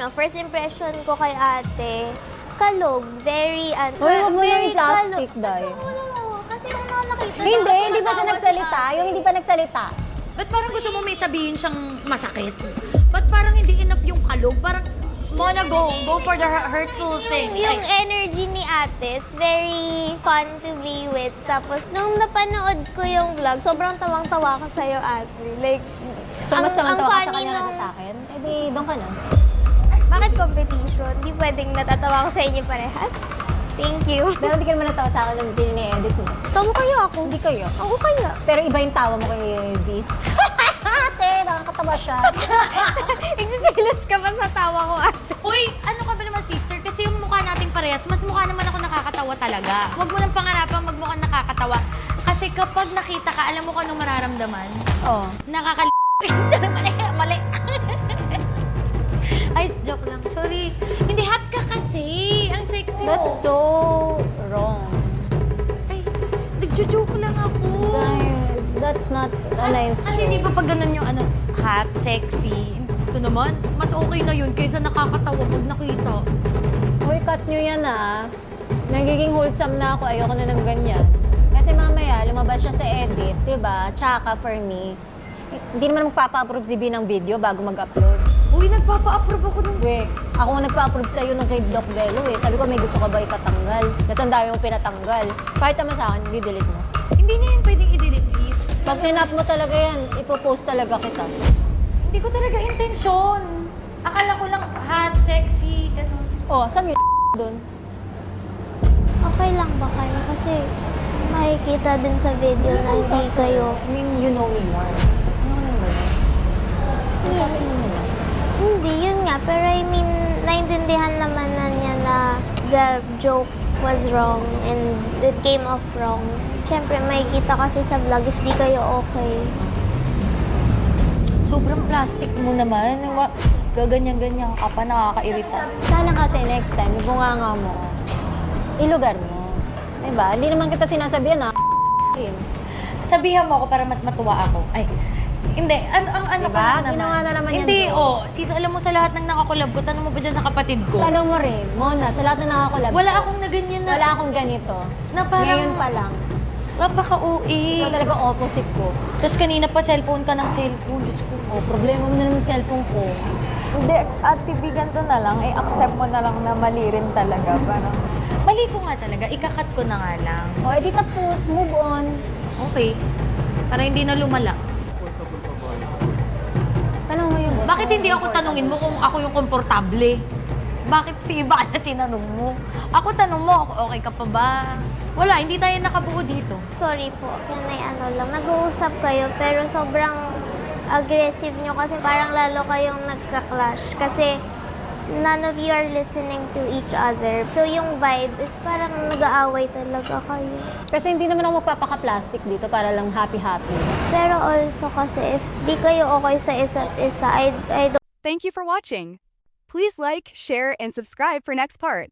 first impression ko kay ate, kalog, very, Uy, huwag mo na very yung plastic, kalog. Day. Oo, kasi ano nakita Hindi pa siya nagsalita. Yung hindi pa nagsalita. Ba't parang gusto mo may sabihin siyang masakit? Ba't parang hindi enough yung kalog? Parang, wanna go for the hurtful things. Yung energy ni ate, it's very fun to be with. Tapos, nung napanood ko yung vlog, sobrang tawang-tawa ko sa'yo, ate. Like, So, mas tawa-tawa ka sa funny kanya nung- na sa akin? Eh di, doon ka na. Bakit competition? Di pwedeng natatawa ko sa inyo parehas? Thank you. Pero hindi ka naman natawa sa akin nung edit mo. Tawa kayo ako. Hindi kayo. Ako kaya. Pero iba yung tawa mo kay D. Ate, nakakatawa siya. Nagsisilos ka ba sa tawa ko, ate? Uy, ano ka ba naman, sister? Kasi yung mukha nating parehas, mas mukha naman ako nakakatawa talaga. Huwag mo nang pangarapan magmukhang nakakatawa. Kasi kapag nakita ka, alam mo kung anong mararamdaman? Oo. Mali. Ay, joke lang. Sorry. Hindi, hot ka kasi. Ang sexy mo. That's so wrong. Ay, nagjo-joke lang ako. That's not a nice Kasi di joke. ba pag ganun yung ano, hot, sexy, ito naman, mas okay na yun kaysa nakakatawa pag nakita. Uy, cut nyo yan ah. Nagiging wholesome na ako. Ayoko na ng ganyan. Kasi mamaya, lumabas siya sa edit, di ba? Tsaka for me, hindi naman magpapa-approve si B ng video bago mag-upload. Uy, nagpapa-approve ako ng... We, ako ang nagpa-approve sa'yo nung kay Doc Bello eh. Sabi ko, may gusto ka ba ipatanggal? Tapos ang dami mong pinatanggal. Kahit naman sa akin, i-delete mo. Hindi na yan pwedeng i-delete, sis. Pag tinap mo talaga yan, ipopost talaga kita. Hindi ko talaga intensyon. Akala ko lang hot, sexy, gano'n. Oh, saan yung doon? Okay lang ba kayo? Kasi makikita din sa video na hindi kayo. I mean, you know me more. Ano nang ganyan? Sabi mo nila. Hindi, yun nga. Pero I mean, naintindihan naman na niya na the joke was wrong and it came off wrong. Siyempre, makikita kasi sa vlog if di kayo okay. Sobrang plastic mo naman. Gaganyan-ganyan ka pa, nakakairita. Sana kasi next time, yung bunganga mo, ilugar mo. Diba? Hindi naman kita sinasabihan na rin. Sabihan mo ako para mas matuwa ako. Ay, hindi. Ano Diba? ka lang naman. Ginawa na naman yan, Hindi, Jo. Sis, alam mo sa lahat ng nakakulab ko, tanong mo ba dyan sa kapatid ko? Tanong mo rin, Mona, sa lahat na nakakulab Wala ko, akong na ganyan na... wala akong ganito. Na parang- Ngayon pa lang. Napaka-OA. Ikaw talaga opposite ko. Tapos kanina pa cellphone ka ng cellphone. Diyos ko. Oh, problema mo na naman sa cellphone ko. Hindi, Ate B, ganito na lang. I-accept mo na lang na mali rin talaga. Parang, Mali ko nga talaga. Ikakat ko na nga lang. O, edi tapos, move on. Okay. Para hindi na lumala. Tanong mo yung boss. Bakit hindi ako tanungin mo kung ako yung komportable? Bakit si iba na tinanong mo? Ako tanong mo, okay ka pa ba? Wala, hindi tayo nakabuo dito. Sorry po, yan ay ano lang. Nag-uusap kayo pero sobrang aggressive nyo kasi parang lalo kayong nagka-clash. Kasi none of you are listening to each other. So yung vibe is parang nag-aaway talaga kayo. Kasi hindi naman ako magpapaka-plastic dito para lang happy-happy. Pero also kasi if di kayo okay sa isa't isa, I don't Thank you for watching. Please like, share, and subscribe for next part.